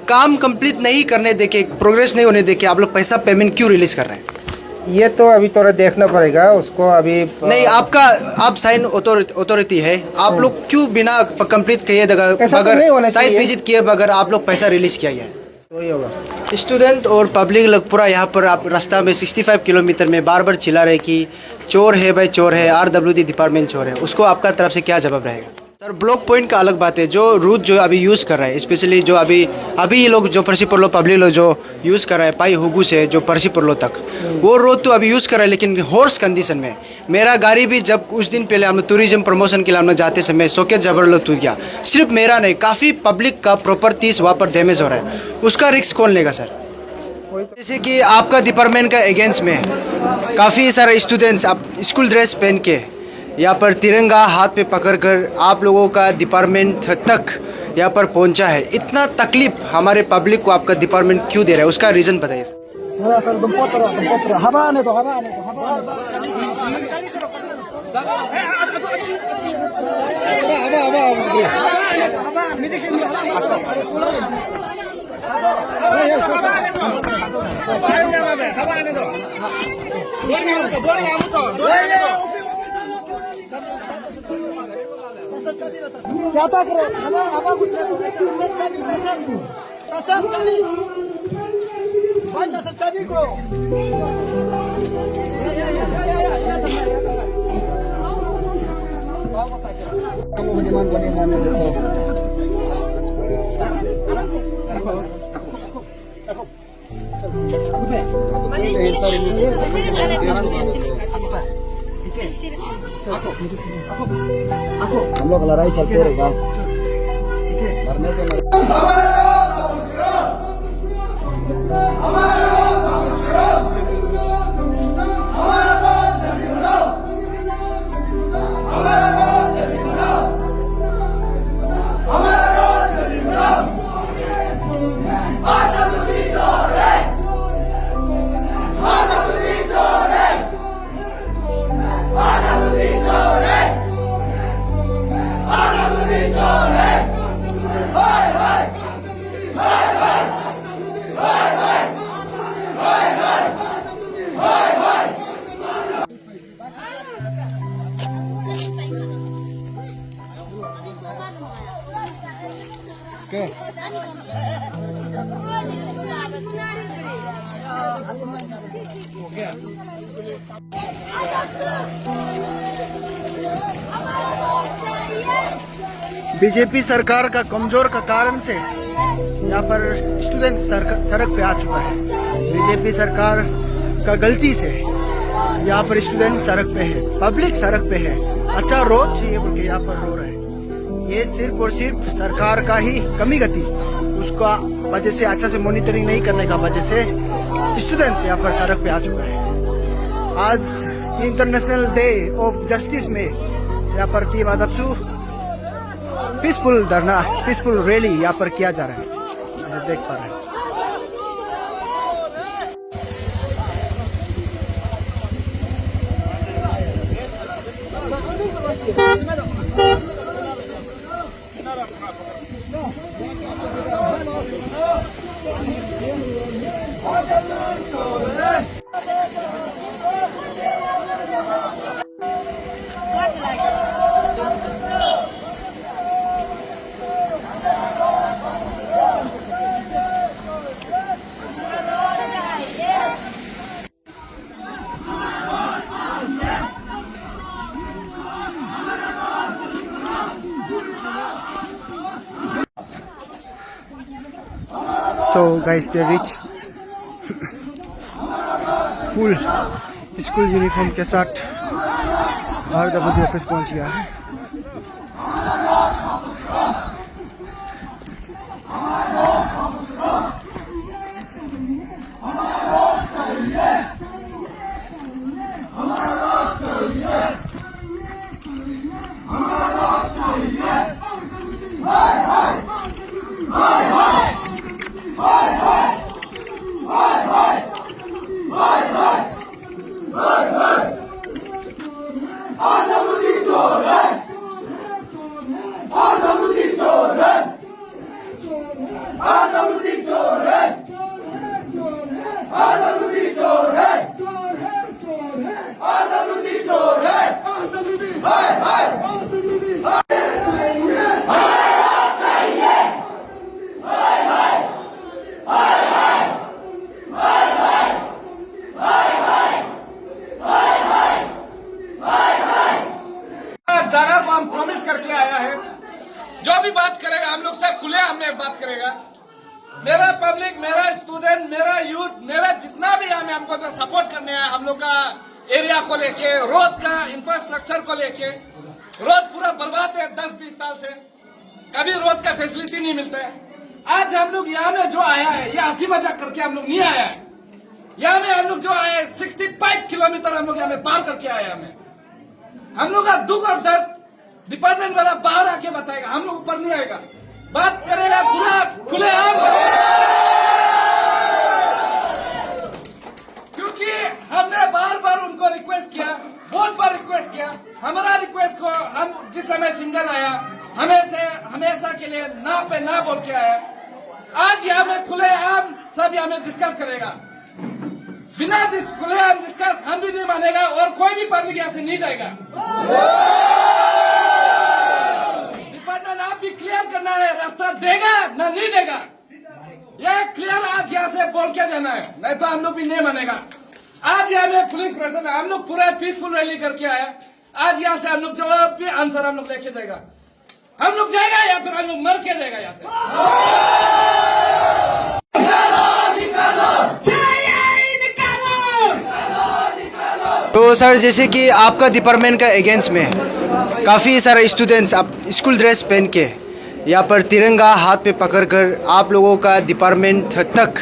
काम कंप्लीट नहीं करने देके, प्रोग्रेस नहीं होने देके आप लोग पैसा पेमेंट क्यों रिलीज कर रहे हैं? ये तो अभी थोड़ा देखना पड़ेगा उसको अभी। नहीं, आप साइन अथॉरिटी है, आप लोग क्यों बिना कंप्लीट किए ऐसा तो नहीं होना बगैर साइट चाहिए। विजिट किए बगैर आप लोग पैसा रिलीज किया है? वही होगा। स्टूडेंट और पब्लिक लोग पूरा यहाँ पर आप रास्ता में 65 किलोमीटर में बार बार चिल्ला रहे कि चोर है भाई, चोर है, RWD डिपार्टमेंट चोर है। उसको आपका तरफ से क्या जवाब रहेगा? सर, ब्लॉक पॉइंट का अलग बात है, जो रूट जो अभी यूज़ कर रहा है, स्पेशली जो अभी ये लोग जो परसीपुरलो पब्लिक लोग जो यूज़ कर रहा है पाई हुगू से जो परसीपुरलो तक, वो रोड तो अभी यूज़ कर रहा है लेकिन हॉर्स कंडीशन में। मेरा गाड़ी भी जब कुछ दिन पहले हम टूरिज्म प्रमोशन के लिए हम जाते समय सॉकेट जबरदस्त टूट गया। सिर्फ मेरा नहीं, काफ़ी पब्लिक का प्रॉपर्टीज वहाँ पर डैमेज हो रहा है। उसका रिस्क कौन लेगा सर? जैसे कि आपका डिपार्टमेंट का अगेंस्ट में काफ़ी सारे स्टूडेंट्स आप स्कूल ड्रेस पहन के यहाँ पर तिरंगा हाथ पे पकड़कर आप लोगों का डिपार्टमेंट तक यहाँ पर पहुँचा है। इतना तकलीफ हमारे पब्लिक को आपका डिपार्टमेंट क्यों दे रहा है, उसका रीज़न बताइए सर। क्या था हम लोग लड़ाई चलते रहेगा, मरने से बीजेपी सरकार का कमजोर का कारण से यहाँ पर स्टूडेंट सड़क पे आ चुका है। बीजेपी सरकार का गलती से यहाँ पर स्टूडेंट सड़क पे है, पब्लिक सड़क पे है। अच्छा रोड चाहिए बोल के यहाँ पर रो रहे हैं। ये सिर्फ और सिर्फ सरकार का ही कमी गति, उसका वजह से अच्छा से मॉनिटरिंग नहीं करने का वजह से स्टूडेंट्स यहाँ पर सड़क पे आ चुका है। आज इंटरनेशनल डे ऑफ जस्टिस में यहाँ पर टीम आदर्शु पीसफुल धरना, पीसफुल रैली यहाँ पर किया जा रहा है, देख पा रहे हैं। So guys, they reach full school uniform के साथ RWD ऑफिस पहुंच गया है। RWD मेरा पब्लिक, मेरा स्टूडेंट, मेरा यूथ, मेरा जितना भी हमें हमको जो सपोर्ट करने हैं हम लोग का एरिया को लेके, रोड का इंफ्रास्ट्रक्चर को लेके, रोड पूरा बर्बाद है 10-20 साल से, कभी रोड का फैसिलिटी नहीं मिलता है। आज हम लोग यहाँ में जो आया है ये हंसी मजाक करके हम लोग नहीं आया है। यहाँ में हम लोग जो आए 65 किलोमीटर हम लोग यहाँ में पार करके आए। हम लोग का दुख और दर्द डिपार्टमेंट वाला बाहर आके बताएगा, हम लोग ऊपर नहीं आएगा, बात करेगा पूरा खुलेआम। क्योंकि हमने बार बार उनको रिक्वेस्ट किया, बहुत बार रिक्वेस्ट किया, हमारा रिक्वेस्ट को हम जिस समय सिंगल आया हमेशा के लिए ना पे ना बोल के आया। आज यहाँ में खुलेआम सब यहाँ में डिस्कस करेगा, बिना खुलेआम डिस्कस हम भी नहीं मानेगा और कोई भी पब्लिक यहाँ से नहीं जाएगा। डिपार्टमेंट आप भी क्लियर करना है, रास्ता देगा ना नहीं देगा, ये क्लियर आज यहाँ से बोल के देना है, नहीं तो हम लोग भी नहीं मानेगा। आज यहाँ में पुलिस प्रशासन, हम लोग पूरा पीसफुल रैली करके आए। आज यहाँ से हम लोग जवाब भी आंसर हम लोग लेके जाएगा, हम लोग जाएगा या फिर हम लोग मर के जाएगा यहाँ से। तो सर जैसे कि आपका डिपार्टमेंट का अगेंस्ट में काफ़ी सारे स्टूडेंट्स आप स्कूल ड्रेस पहन के यहाँ पर तिरंगा हाथ पे पकड़कर आप लोगों का डिपार्टमेंट तक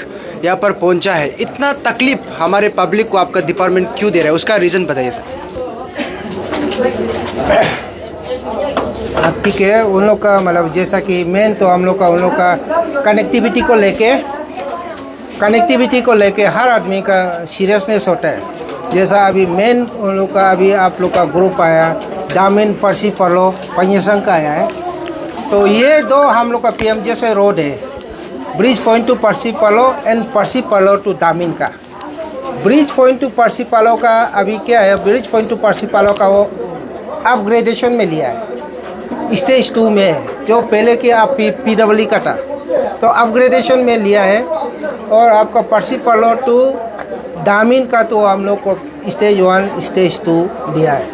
यहाँ पर पहुँचा है, इतना तकलीफ हमारे पब्लिक को आपका डिपार्टमेंट क्यों दे रहा है, उसका रीज़न बताइए सर। अब ठीक है, उन लोग का मतलब जैसा कि मेन तो हम लोग का उन लोग का कनेक्टिविटी को लेके हर आदमी का सीरियसनेस होता है। जैसा अभी मेन उन लोग का अभी आप लोग का ग्रुप आया, दामिन फर्सी पलो पंजसंग का आया है, तो ये दो हम लोग का पीएम जैसे रोड है, ब्रिज पॉइंट टू पर्सी पलो एंड पर्सी पलो टू दामिन का। ब्रिज पॉइंट टू पर्सी पलो का अभी क्या है, ब्रिज पॉइंट टू पर्सी पलो का वो अपग्रेडेशन में लिया है, स्टेज 2 में है, जो पहले के आप PWD का था तो अपग्रेडेशन में लिया है। और आपका पर्सी पलो टू दामिन का तो हम लोग को स्टेज 1 स्टेज 2 दिया है।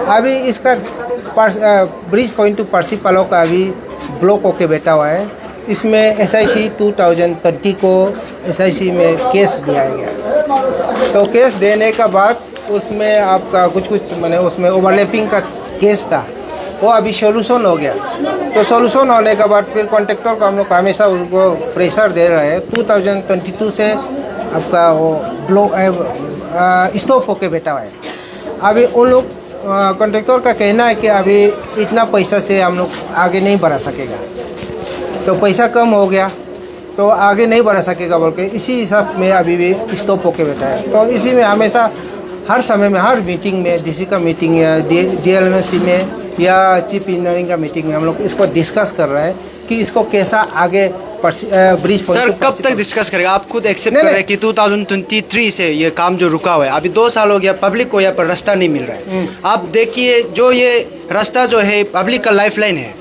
अभी इसका ब्रिज पॉइंट टू पर्सी पलो का अभी ब्लॉक होके बैठा हुआ है। इसमें SIC 2020 को SIC में केस दिया गया, तो केस देने का बाद उसमें आपका कुछ मैंने उसमें ओवरलैपिंग का केस था, वो अभी सोल्यूशन हो गया। तो सोल्यूशन होने के बाद फिर कॉन्ट्रैक्टर को हम लोग हमेशा उनको प्रेशर दे रहे हैं। 2022 से आपका वो ब्लॉक स्टॉप होके बैठा हुआ है। अभी उन लोग कॉन्ट्रैक्टर का कहना है कि अभी इतना पैसा से हम लोग आगे नहीं बढ़ा सकेगा, तो पैसा कम हो गया तो आगे नहीं बढ़ा सकेगा बोल के इसी हिसाब में अभी भी स्टॉप होके बैठा है। तो इसी में हमेशा हर समय में हर मीटिंग में DC का मीटिंग या DLMC में या चीफ इंजीनियरिंग का मीटिंग में हम लोग इसको डिस्कस कर रहे हैं कि इसको कैसा आगे ब्रिज। सर कब तक डिस्कस करेगा? आप खुद एक्सेप्ट कर रहे हैं कि 2023 से ये काम जो रुका हुआ है, अभी 2 साल हो गया, पब्लिक को यहाँ पर रास्ता नहीं मिल रहा है। आप देखिए जो ये रास्ता जो है पब्लिक का लाइफलाइन है,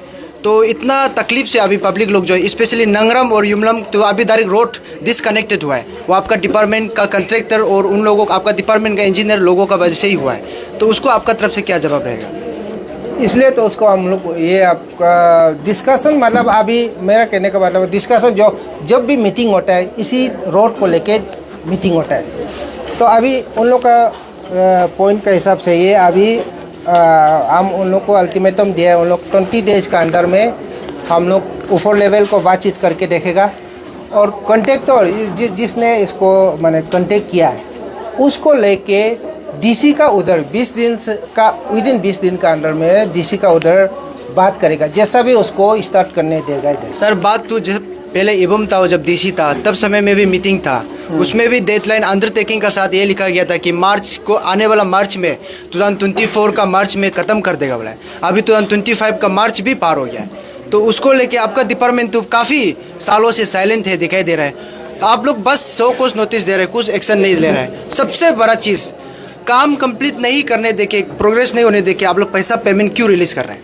तो इतना तकलीफ से अभी पब्लिक लोग जो है स्पेशली नंगरम और युमलम तो अभी डायरेक्ट रोड डिसकनेक्टेड हुआ है, वो आपका डिपार्टमेंट का कॉन्ट्रैक्टर और उन लोगों का आपका डिपार्टमेंट का इंजीनियर लोगों का वजह से ही हुआ है। तो उसको आपका तरफ से क्या जवाब रहेगा? इसलिए तो उसको हम लोग ये आपका डिस्कशन मतलब अभी मेरा कहने का मतलब डिस्कशन जब भी मीटिंग होता है इसी रोड को लेके मीटिंग होता है। तो अभी उन लोग का पॉइंट का हिसाब से ये अभी हम उन लोग को अल्टीमेटम दिया है, उन लोग 20 डेज का अंदर में हम लोग ऊपर लेवल को बातचीत करके देखेगा और कॉन्ट्रैक्टर जिसने इसको मैंने कॉन्टेक्ट किया है उसको लेके DC का उधर 20 दिन का विदिन 20 दिन का अंदर में DC का उधर बात करेगा, जैसा भी उसको स्टार्ट करने देगा इधर। सर बात तो जब पहले इबम था, जब DC था तब समय में भी मीटिंग था, उसमें भी डेडलाइन अंडरटेकिंग का साथ ये लिखा गया था कि मार्च को आने वाला मार्च में 2024 का मार्च में ख़त्म कर देगा बोला है। अभी 2025 का मार्च भी पार हो गया है, तो उसको लेके आपका डिपार्टमेंट तो काफ़ी सालों से साइलेंट है, दिखाई दे रहा है। आप लोग बस 100 कुछ नोटिस दे रहे हैं, कुछ एक्शन नहीं ले रहे हैं। सबसे बड़ा चीज़ काम कंप्लीट नहीं करने देके, प्रोग्रेस नहीं होने देके आप लोग पैसा पेमेंट क्यों रिलीज़ कर रहे हैं?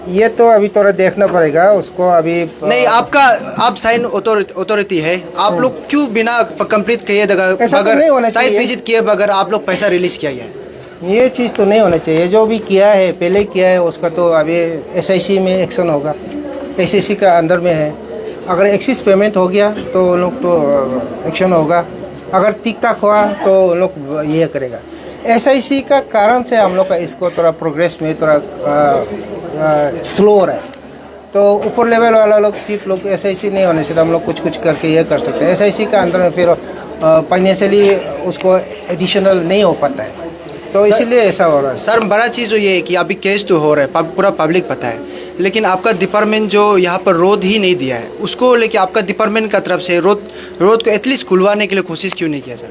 ये तो अभी थोड़ा देखना पड़ेगा उसको। अभी नहीं आप साइन अथॉरिटी है, आप लोग क्यों बिना कंप्लीट किए बगैर साइट विजिट किए बगैर आप लोग पैसा रिलीज किया है? ये चीज़ तो नहीं होना चाहिए। जो भी किया है पहले किया है उसका तो अभी SIC में एक्शन होगा, SIC का अंदर में है। अगर एक्सिस पेमेंट हो गया तो उन लोग तो एक्शन होगा, अगर टिक टाक हुआ तो उन लोग ये करेगा। SIC का कारण से हम लोग का इसको थोड़ा प्रोग्रेस में थोड़ा स्लो हो रहा है। तो ऊपर लेवल वाला लोग चीफ लोग SIC नहीं होने से हम लोग कुछ कुछ करके ये कर सकते हैं। SIC का अंदर में फिर फाइनेंशियली उसको एडिशनल नहीं हो पाता है, तो इसीलिए ऐसा हो रहा है। सर बड़ा चीज़ जो ये है कि अभी केस तो हो रहा है, पूरा पब्लिक पता है, लेकिन आपका डिपार्टमेंट जो यहाँ पर रोड ही नहीं दिया है, उसको लेके आपका डिपार्टमेंट का तरफ से रोड को एटलीस्ट खुलवाने के लिए कोशिश क्यों नहीं किया सर?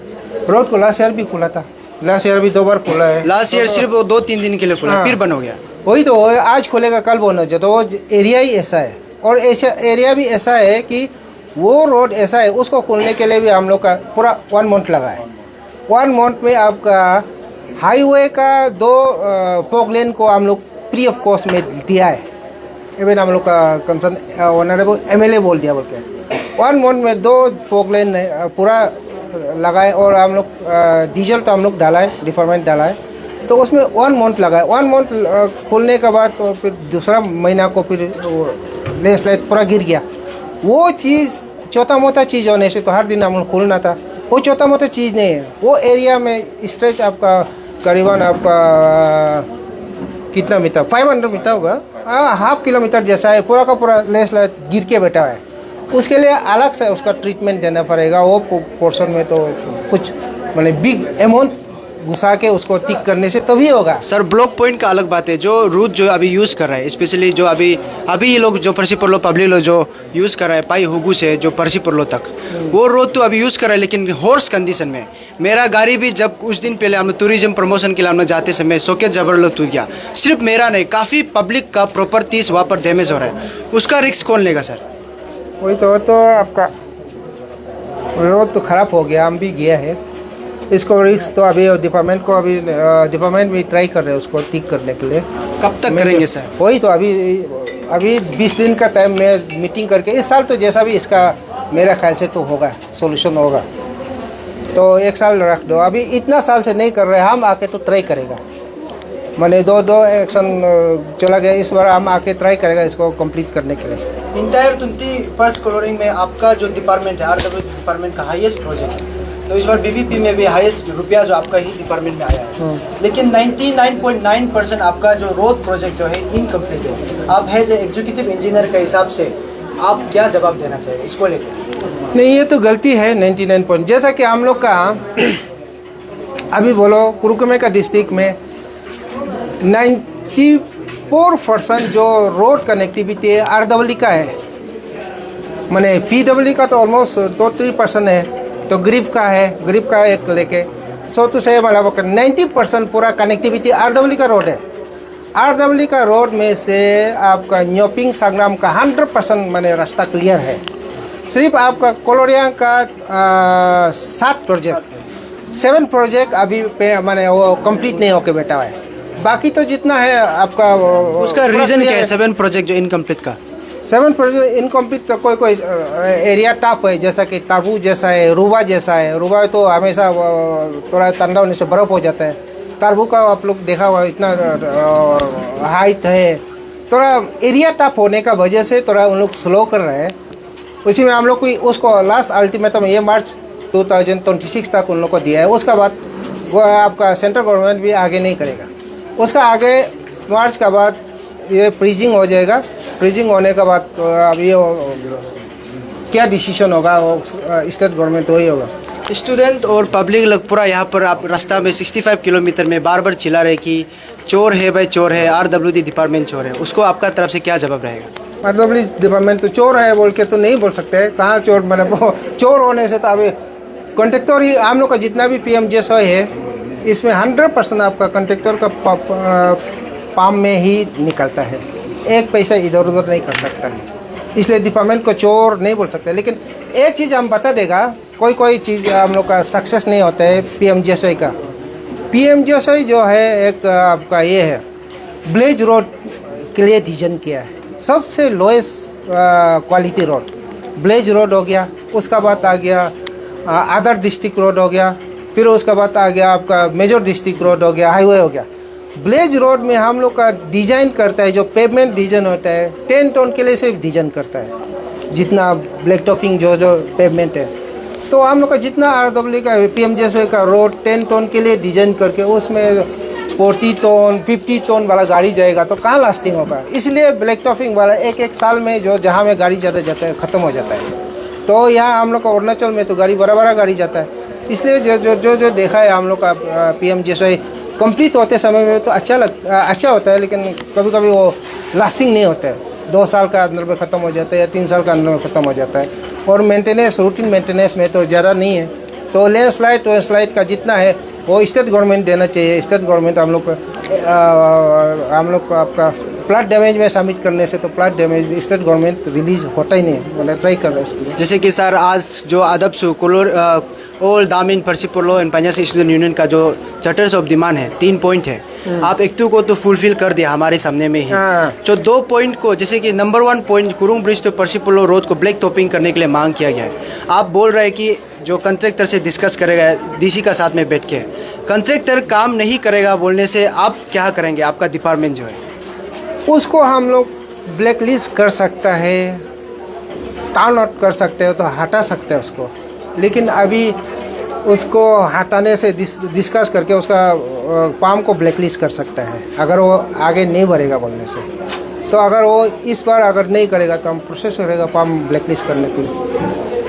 रोड को लास्ट ईयर भी खुला था, लास्ट ईयर भी 2 बार खुला है। लास्ट ईयर सिर्फ वो 2-3 दिन के लिए खुला, हाँ। फिर बंद हो गया। वही तो आज खुलेगा कल बंद हो जाए, तो वो एरिया ही ऐसा है, और ऐसा एरिया भी ऐसा है कि वो रोड ऐसा है, उसको खोलने के लिए भी हम लोग का पूरा 1 मंथ लगा है। 1 मंथ में आपका हाईवे का 2 फोक लेन को हम लोग फ्री ऑफ कॉस्ट में दिया है। इवन हम लोग का कंसर्न ऑनरेबल MLA बोल दिया बोल के 1 मंथ में 2 फोक लेन पूरा लगाए, और हम लोग डीजल तो हम लोग डाला है, डिपार्टमेंट डाला है, तो उसमें 1 मंथ लगा है। 1 मंथ खुलने के बाद तो फिर दूसरा महीना को फिर लैंडस्लाइड पूरा गिर गया। वो चीज़ छोटा मोटा चीज़ होने से तो हर दिन हम लोग खोलना था, वो छोटा मोटा चीज़ नहीं है। वो एरिया में स्ट्रेच आपका करीबन आपका कितना मीटर, 500 मीटर होगा, हाफ किलोमीटर जैसा है, पूरा का पूरा लैंडस्लाइड गिर के बैठा है। उसके लिए अलग से उसका ट्रीटमेंट देना पड़ेगा। वो पोर्शन में तो कुछ मतलब बिग अमाउंट घुसा के उसको टिक करने से तभी होगा। सर ब्लॉक पॉइंट का अलग बात है, जो रूट जो अभी यूज़ कर रहा है, स्पेशली जो अभी ये लोग जो परसीपुरलो पब्लिक लोग जो यूज़ कर रहा है पाई हुगू से जो परसीपुरलो तक, वो रोड तो अभी यूज़ कर रहा है, लेकिन हॉर्स कंडीशन में। मेरा गाड़ी भी जब कुछ दिन पहले हम टूरिज्म प्रमोशन के लिए हम लोग जाते समय सॉकेट जबर लोग टूट गया। सिर्फ मेरा नहीं, काफ़ी पब्लिक का प्रॉपर्टीज वहाँ पर डैमेज हो रहा है, उसका रिस्क कौन लेगा सर? वही तो आपका रोड तो ख़राब हो गया, हम भी गया है, इसको रिस्क तो अभी डिपार्टमेंट भी ट्राई कर रहे हैं उसको ठीक करने के लिए। कब तक करेंगे सर? वही तो अभी 20 दिन का टाइम में मीटिंग करके, इस साल तो जैसा भी इसका मेरा ख्याल से तो होगा, सोल्यूशन होगा, तो 1 साल रख दो। अभी इतना साल से नहीं कर रहे, हम आके तो ट्राई करेगा, मैंने 2 एक्शन चला गया, इस बार हम आके ट्राई करेगा इसको कंप्लीट करने के लिए। इंटायर 21st कॉलोनी में आपका जो डिपार्टमेंट है, RW डिपार्टमेंट का हाईएस्ट प्रोजेक्ट है, तो इस बार BBP में भी हाईएस्ट रुपया जो आपका ही डिपार्टमेंट में आया है, लेकिन 99.9% आपका जो रोड प्रोजेक्ट जो है इनकम्प्लीट है। आप एज ए एग्जीक्यूटिव इंजीनियर के हिसाब से आप क्या जवाब देना चाहिए इसको लेकर? नहीं, ये तो गलती है 99 पॉइंट। जैसा कि हम लोग का अभी बोलो कुरुकुमे का डिस्ट्रिक्ट में 94% जो रोड कनेक्टिविटी है RWE का है, मैंने PWE का तो ऑलमोस्ट 2-3% है, तो गरीब का है, गरीब का एक लेके 100 तो से मतलब 90% पूरा कनेक्टिविटी RWE का रोड है। RWE का रोड में से आपका न्योपिंग संग्राम का 100% मैंने रास्ता क्लियर है। सिर्फ आपका कोलोरिया का 7 प्रोजेक्ट अभी पे मैंने वो कंप्लीट नहीं होके बैठा है। बाकी तो जितना है आपका उसका रीज़न क्या है 7 प्रोजेक्ट जो इनकम्प्लीट का? 7 प्रोजेक्ट इनकम्प्लीट तो कोई एरिया टफ है, जैसा कि ताबू जैसा है, रुबा जैसा है। रुबा तो हमेशा थोड़ा ठंडा होने से बर्फ़ हो जाता है। ताबू का आप लोग देखा हुआ इतना हाइट है, थोड़ा एरिया टफ होने का वजह से थोड़ा उन लोग स्लो कर रहे हैं। उसी में हम लोग भी उसको लास्ट अल्टीमेटम ये मार्च 2026 तक उन लोग को दिया है। उसका बाद वो आपका सेंट्रल गवर्नमेंट भी आगे नहीं करेगा। उसका आगे मार्च का बाद ये फ्रीजिंग हो जाएगा। फ्रीजिंग होने के बाद अब ये क्या डिसीजन होगा वो स्टेट गवर्नमेंट वही होगा। स्टूडेंट और पब्लिक लोग पूरा यहाँ पर आप रास्ता में 65 किलोमीटर में बार बार चिल्ला रहे कि चोर है भाई चोर है, RWD डिपार्टमेंट चोर है, उसको आपका तरफ से क्या जवाब रहेगा? RWD डिपार्टमेंट तो चोर है बोल के तो नहीं बोल सकते। कहाँ चोर, मैंने चोर होने से तो अभी कॉन्ट्रेक्टर ही हम लोग का जितना भी PMGSY है इसमें 100% आपका कॉन्ट्रेक्टर का पाम में ही निकलता है, एक पैसा इधर उधर नहीं कर सकता है। इसलिए डिपार्टमेंट को चोर नहीं बोल सकते। लेकिन एक चीज़ हम बता देगा, कोई चीज़ हम लोग का सक्सेस नहीं होता है PMGSY का। PMGSY जो है एक आपका ये है ब्लेज रोड के लिए डिजाइन किया है, सबसे लोएस्ट क्वालिटी रोड ब्लेज रोड हो गया। उसका बाद आ गया अदर डिस्ट्रिक्ट रोड हो गया, फिर उसका बाद आ गया आपका मेजर डिस्ट्रिक्ट रोड हो गया, हाईवे हो गया। ब्लेज रोड में हम लोग का डिज़ाइन करता है, जो पेवमेंट डिज़ाइन होता है 10 टन के लिए सिर्फ डिज़ाइन करता है। जितना ब्लैक टॉपिंग जो जो पेवमेंट है, तो हम लोग का जितना RW का PMJSY का रोड 10 टन के लिए डिजाइन करके उसमें 40 टन 50 टन वाला गाड़ी जाएगा तो कहाँ लास्टिंग होगा। इसलिए ब्लैक टॉपिंग वाला एक साल में जो जहाँ में गाड़ी ज़्यादा जाता है ख़त्म हो जाता है। तो यहाँ हम लोग का अरुणाचल में तो गाड़ी बड़ा गाड़ी जाता है, इसलिए जो देखा है हम लोग का PMJSY कंप्लीट होते समय में तो अच्छा होता है, लेकिन कभी कभी वो लास्टिंग नहीं होता है। 2 साल का अंदर में ख़त्म हो जाता है या 3 साल का अंदर में ख़त्म हो जाता है। और मेंटेनेंस रूटीन मेंटेनेंस में तो ज़्यादा नहीं है। तो लैंडस्लाइड का जितना है वो स्टेट गवर्नमेंट देना चाहिए। स्टेट गवर्नमेंट हम लोग को आपका प्लॉट डैमेज में सबमिट करने से तो plot damage state government release होता ही नहीं, मतलब ट्राई कर रहा है उसके लिए। जैसे कि सर आज जो आदब्सु कोलोर ओल दामिन पर्सिपोलो एंड पंजाब स्टूडेंट यूनियन का जो चार्टर्स ऑफ डिमांड है 3 पॉइंट है, आप एक को तो फुलफिल कर दिया हमारे सामने में ही। जो 2 पॉइंट को जैसे कि नंबर 1 पॉइंट कुरुंग ब्रिज तो पर्सिपोलो रोड को ब्लैक टॉपिंग करने के लिए मांग किया गया है। आप बोल रहे हैं कि जो कंट्रैक्टर से डिस्कस करेगा DC का साथ में बैठ के, कंट्रैक्टर काम नहीं करेगा बोलने से आप क्या करेंगे? आपका डिपार्टमेंट जो है उसको हम लोग ब्लैक लिस्ट कर सकता है, टाउन आउट कर सकते हो, तो हटा सकते हैं उसको। लेकिन अभी उसको हटाने से डिस्कस करके उसका पाम को ब्लैक लिस्ट कर सकता है अगर वो आगे नहीं बढ़ेगा बोलने से। तो अगर वो इस बार अगर नहीं करेगा तो हम प्रोसेस करेगा पाम ब्लैक लिस्ट करने के लिए।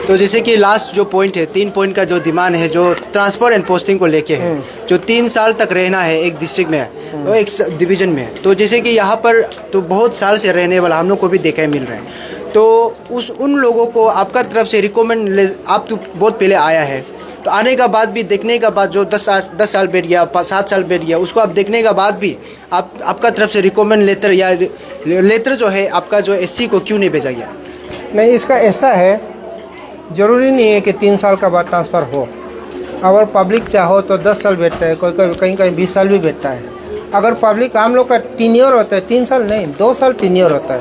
तो जैसे कि लास्ट जो पॉइंट है 3 पॉइंट का जो डिमांड है जो ट्रांसफर एंड पोस्टिंग को लेके है, जो 3 साल तक रहना है एक डिस्ट्रिक्ट में और एक डिवीजन में, तो जैसे कि यहाँ पर तो बहुत साल से रहने वाला हम लोग को भी देखने मिल रहा है। तो उन लोगों को आपका तरफ से रिकमेंड, आप तो बहुत पहले आया है, तो आने का बाद भी देखने का बाद जो 10 साल बैठ गया 7 साल बैठ गया, उसको आप देखने का बाद भी आपका तरफ से रिकमेंड लेटर या लेटर जो है आपका जो SC को क्यों नहीं भेजा गया? नहीं, इसका ऐसा है, ज़रूरी नहीं है कि 3 साल का बाद ट्रांसफ़र हो। अगर पब्लिक चाहो तो 10 साल बैठता है, कोई कहीं 20 साल भी बैठता है। अगर पब्लिक हम लोग का टीनियर होता है 3 साल नहीं 2 साल टीनियर होता है।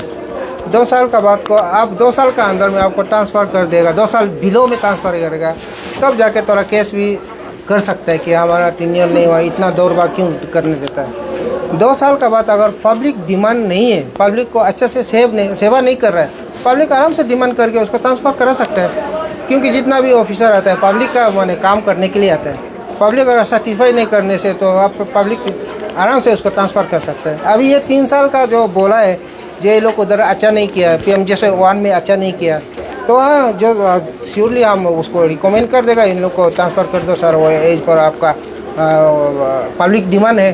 2 साल का बाद को आप 2 साल का अंदर में आपको ट्रांसफ़र कर देगा, 2 साल बिलो में ट्रांसफ़र करेगा, तब जाके थोड़ा केस भी कर सकता है कि हमारा टीनियर नहीं हुआ, इतना दौड़ भाग क्यों करने देता है। 2 साल का बाद अगर पब्लिक डिमांड नहीं है, पब्लिक को अच्छे से सेवा नहीं कर रहा है, पब्लिक आराम से डिमांड करके उसको ट्रांसफ़र करा सकता है। क्योंकि जितना भी ऑफिसर आता है पब्लिक का माने काम करने के लिए आता है। पब्लिक अगर सर्टिफाई नहीं करने से तो आप पब्लिक आराम से उसको ट्रांसफ़र कर सकते हैं। अभी ये 3 साल का जो बोला है, ये लोग उधर अच्छा नहीं किया, PMJSY 1 में अच्छा नहीं किया, तो हाँ जो श्योरली हम उसको रिकमेंड कर देगा, इन लोग को ट्रांसफ़र कर दो सर, वो एज पर आपका पब्लिक डिमांड है।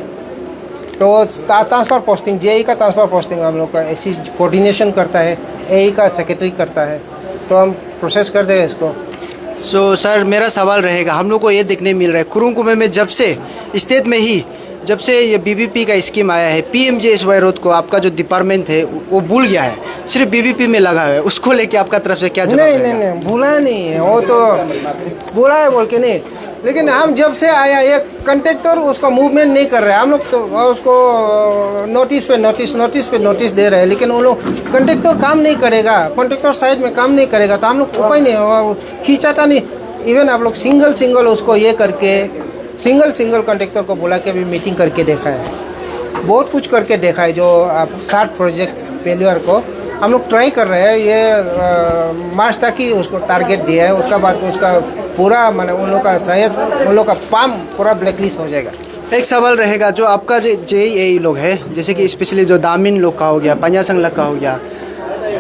तो ट्रांसफ़र पोस्टिंग JE का ट्रांसफ़र पोस्टिंग हम लोग का SC कोऑर्डिनेशन करता है, AE का सेक्रेटरी करता है, तो हम प्रोसेस कर देंगे इसको। सो सर मेरा सवाल रहेगा, हम लोग को ये देखने मिल रहा है कुरुंग कुमे में जब से स्टेट में ही जब से ये BBP का स्कीम आया है, PMJSY रोड को आपका जो डिपार्टमेंट है वो भूल गया है, सिर्फ BBP में लगा है। उसको लेके आपका तरफ से क्या जवाब रहेगा? नहीं भूला नहीं है, वो तो भूला है बोल के नहीं, लेकिन हम जब से आया ये कंट्रैक्टर उसका मूवमेंट नहीं कर रहे हैं। हम लोग तो उसको नोटिस पे नोटिस दे रहे हैं, लेकिन वो लोग कंट्रैक्टर काम नहीं करेगा, कॉन्ट्रैक्टर साइड में काम नहीं करेगा, तो हम लोग उपाय नहीं खींचाता नहीं। इवन आप लोग सिंगल उसको ये करके सिंगल कॉन्ट्रैक्टर को बुला के भी मीटिंग करके देखा है, बहुत कुछ करके देखा है। जो आप 60 प्रोजेक्ट फेलियर को हम लोग ट्राई कर रहे हैं, ये मार्च तक ही उसको टारगेट दिया है, उसका बाद उसका पूरा माने उन लोग का शायद उन लोग का पाम पूरा ब्लैकलिस्ट हो जाएगा। एक सवाल रहेगा, जो आपका JE लोग है, जैसे कि स्पेशली जो दामिन लोग का हो गया, पंजासंग का हो गया,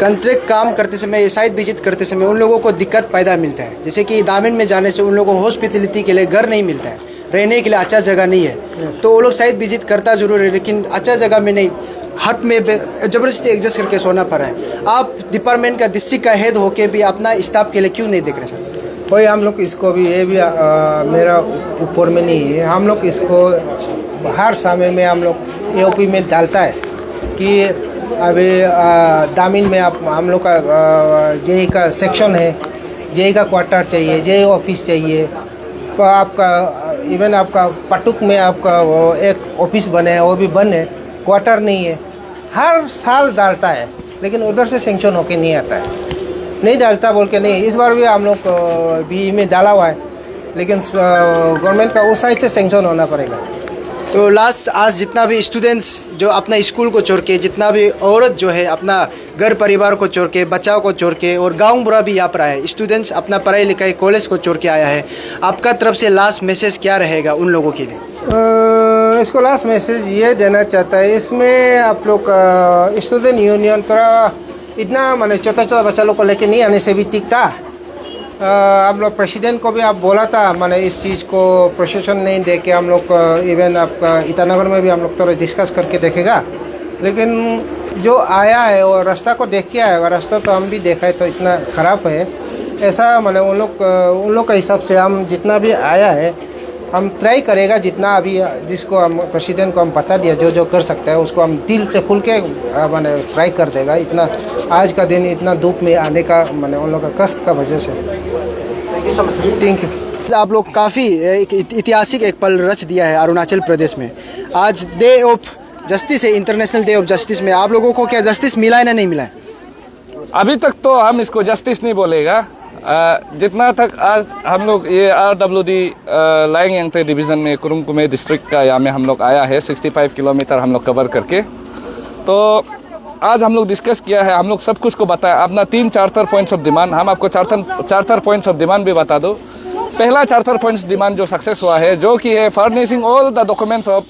कंट्रैक्ट काम करते समय साइट विजिट करते समय उन लोगों को दिक्कत पैदा मिलता है। जैसे कि दामिन में जाने से उन लोगों को हॉस्पिटलिटी के लिए घर नहीं मिलता है, रहने के लिए अच्छा जगह नहीं है, तो वो लोग साइट विजिट करता जरूर है, लेकिन अच्छा जगह में नहीं, हट में ज़बरदस्ती एडजस्ट करके सोना पड़ रहा है। आप डिपार्टमेंट का डिस्ट्रिक्ट का हेड होके भी अपना स्टाफ के लिए क्यों नहीं देख रहे सर? वही हम लोग इसको भी ये भी मेरा ऊपर में नहीं है, हम लोग इसको हर समय में हम लोग AOP में डालता है कि अभी दामिन में आप हम लोग का JE का सेक्शन है, JE का क्वार्टर चाहिए, JE ऑफिस चाहिए, तो आपका इवन आपका पटुक में आपका वो एक ऑफिस बने है, वो भी बंद है, क्वार्टर नहीं है। हर साल डालता है, लेकिन उधर से सेंक्शन होके नहीं आता है, नहीं डालता बोल के नहीं। इस बार भी हम लोग BE में डाला हुआ है, लेकिन गवर्नमेंट का उस साइड से सेंक्शन होना पड़ेगा। तो लास्ट आज जितना भी स्टूडेंट्स जो अपना स्कूल को छोड़ के, जितना भी औरत जो है अपना घर परिवार को छोड़ के, बच्चाओं को छोड़ के, और गांव बुरा भी यहाँ पर आया है, स्टूडेंट्स अपना पढ़ाई लिखाई कॉलेज को छोड़ के आया है, आपका तरफ से लास्ट मैसेज क्या रहेगा उन लोगों के लिए? इसको लास्ट मैसेज ये देना चाहता है, इसमें आप लोग स्टूडेंट यूनियन का इतना माने छोटा छोटा बच्चा लोग को लेके नहीं आने से भी ठीक था। आप लोग प्रेसिडेंट को भी आप बोला था, माने इस चीज़ को प्रोसेशन नहीं दे के हम लोग इवन आपका ईटानगर में भी हम लोग थोड़ा डिस्कस करके देखेगा, लेकिन जो आया है वो रास्ता को देख के आएगा। रास्ता तो हम भी देखा है तो इतना ख़राब है, ऐसा माने उन लोग के हिसाब से हम जितना भी आया है हम ट्राई करेगा, जितना अभी जिसको हम प्रेसिडेंट को हम बता दिया जो जो कर सकता है उसको हम दिल से खुल के माने ट्राई कर देगा। इतना आज का दिन इतना धूप में आने का माने उन लोग का कष्ट का वजह से। Thank you. आप लोग काफ़ी एक ऐतिहासिक एक पल रच दिया है अरुणाचल प्रदेश में। आज डे ऑफ जस्टिस है, इंटरनेशनल डे ऑफ जस्टिस में आप लोगों को क्या जस्टिस मिला है ना नहीं मिला है? अभी तक तो हम इसको जस्टिस नहीं बोलेगा। जितना तक आज हम लोग ये RWD लाइंग यांगते डिवीज़न में कुरुंग कुमे डिस्ट्रिक्ट का यहाँ में हम लोग आया है, 65 किलोमीटर हम लोग कवर करके। तो आज हम लोग डिस्कस किया है, हम लोग सब कुछ को बताया, अपना 3 चार्टर पॉइंट्स ऑफ डिमांड। हम आपको चार्टर पॉइंट्स ऑफ डिमांड भी बता दो। पहला चार्टर पॉइंट्स डिमांड जो सक्सेस हुआ है, जो कि है furnishing all the documents of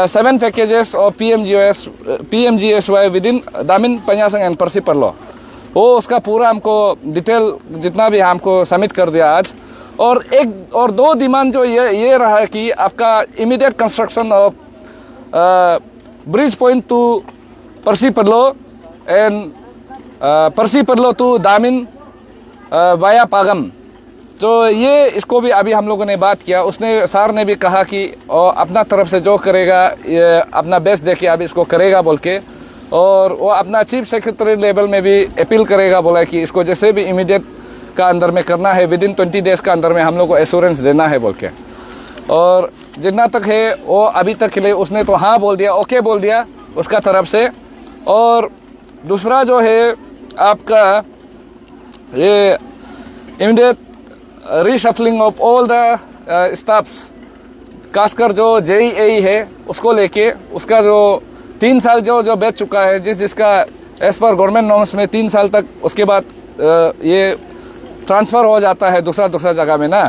7 packages of PMGSY within Damin Panyasang and Parsi Parlo. वो उसका पूरा हमको डिटेल जितना भी हमको सबमिट कर दिया आज। और 2 डिमांड जो ये रहा है कि आपका immediate construction of bridge point to Parsi Parlo and Parsi Parlo to Damin via Pagam. तो ये इसको भी अभी हम लोगों ने बात किया। उसने सर ने भी कहा कि अपना तरफ से जो करेगा ये अपना बेस्ट देके अभी इसको करेगा बोल के, और वो अपना चीफ सेक्रेटरी लेवल में भी अपील करेगा, बोला कि इसको जैसे भी इमीडिएट का अंदर में करना है, विद इन 20 डेज़ का अंदर में हम लोग को एश्योरेंस देना है बोल के। और जितना तक है वो अभी तक के लिए उसने तो हाँ बोल दिया, ओके बोल दिया उसका तरफ से। और दूसरा जो है आपका ये immediate reshuffling of all the staffs, खासकर जो JEE है उसको लेके, उसका जो 3 साल जो बैच चुका है, जिसका एज पर गवर्नमेंट नॉर्म्स में 3 साल तक उसके बाद ये ट्रांसफ़र हो जाता है दूसरा जगह में ना।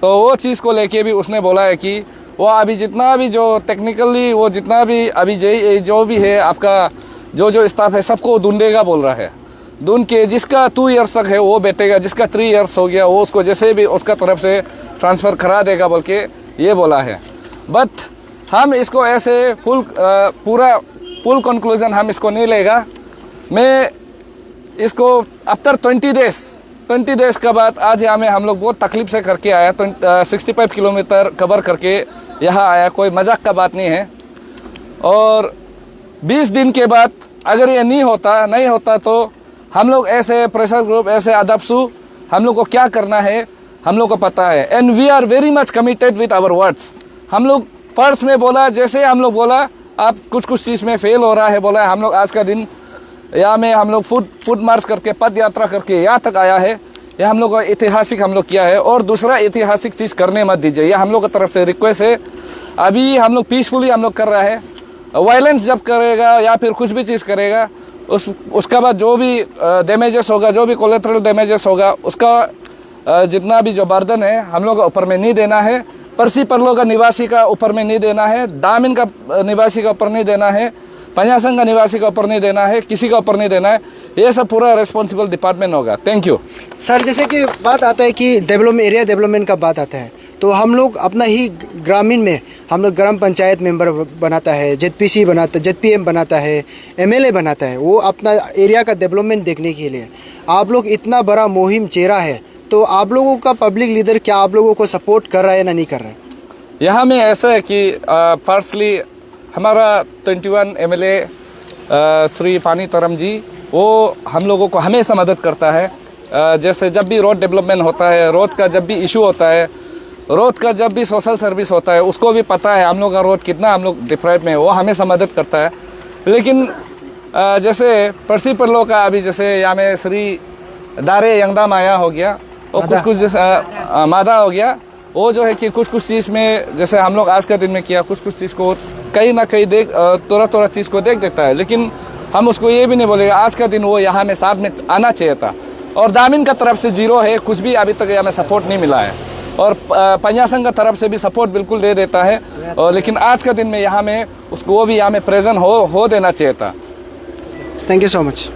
तो वो चीज़ को लेके भी उसने बोला है कि वो अभी जितना भी जो टेक्निकली वो जितना भी अभी JEE जो भी है आपका जो स्टाफ है सबको ढूंढेगा बोल रहा है। ढूंढ के जिसका 2 इयर्स तक है वो बैठेगा, जिसका 3 इयर्स हो गया वो उसको जैसे भी उसका तरफ से ट्रांसफ़र करा देगा बोल के ये बोला है। बट हम इसको ऐसे फुल कंक्लूजन हम इसको नहीं लेगा। मैं इसको आफ्टर 20 डेज़ का बाद आज यहाँ में हम लोग बहुत तकलीफ से करके आया, 65 किलोमीटर कवर करके यहाँ आया, कोई मजाक का बात नहीं है। और 20 दिन के बाद अगर ये नहीं होता तो हम लोग ऐसे प्रेशर ग्रुप, ऐसे अदबसू हम लोग को क्या करना है हम लोग को पता है। And we are very much committed with our words. हम लोग फर्स्ट में बोला, जैसे हम लोग बोला आप कुछ चीज़ में फेल हो रहा है, बोला हम लोग आज का दिन यहाँ में हम लोग फुट मार्च करके पद यात्रा करके यहाँ तक आया है। यह हम लोग का ऐतिहासिक हम लोग किया है। और दूसरा ऐतिहासिक चीज़ करने मत दीजिए, यह हम लोग की तरफ से रिक्वेस्ट है। अभी हम लोग पीसफुली हम लोग कर रहा है। वायलेंस जब करेगा या फिर कुछ भी चीज़ करेगा उसका बाद जो भी डैमेजेस होगा, जो भी कोलेटरल डैमेजेस होगा, उसका जितना भी जो बर्डन है हम लोग का ऊपर में नहीं देना है। पर्सी परलो का निवासी का ऊपर में नहीं देना है, दामिन का निवासी का ऊपर नहीं देना है, पन्यासंग का निवासी का ऊपर नहीं देना है, किसी का ऊपर नहीं देना है। ये सब पूरा रिस्पॉन्सिबल डिपार्टमेंट होगा। Thank you sir. जैसे कि बात आता है कि एरिया डेवलपमेंट का बात आता है, तो हम लोग अपना ही ग्रामीण में हम लोग ग्राम पंचायत मेंबर बनाता है, ZPC बनाता, ZPM बनाता है, MLA बनाता है, वो अपना एरिया का डेवलपमेंट देखने के लिए। आप लोग इतना बड़ा मुहिम चेहरा है, तो आप लोगों का पब्लिक लीडर क्या आप लोगों को सपोर्ट कर रहा है ना नहीं कर रहा है? यहाँ में ऐसा है कि फर्स्टली हमारा 21 MLA श्री पानी तरम जी, वो हम लोगों को हमेशा मदद करता है। जैसे जब भी रोड डेवलपमेंट होता है, रोड का जब भी इशू होता है, रोड का जब भी सोशल सर्विस होता है, उसको भी पता है हम लोग का रोड कितना हम लोग डिप्राइव में, वो हमेशा मदद करता है। लेकिन जैसे पर्सी परलो का अभी जैसे यहाँ में श्री दारे यंगदा माया हो गया और कुछ मादा हो गया, वो जो है कि कुछ कुछ चीज़ में जैसे हम लोग आज का दिन में किया, कुछ कुछ चीज़ को कहीं ना कहीं थोड़ा चीज़ को देख देता है, लेकिन हम उसको ये भी नहीं बोलेगा आज का दिन वो यहाँ में साथ में आना चाहिए था। और दामिन का तरफ से 0 है, कुछ भी अभी तक यहाँ में सपोर्ट नहीं मिला है। और पंजासंग का तरफ से भी सपोर्ट बिल्कुल दे देता है, और लेकिन आज का दिन में यहाँ में उसको वो भी यहाँ में प्रेजेंट हो देना चाहिए था। Thank you so much.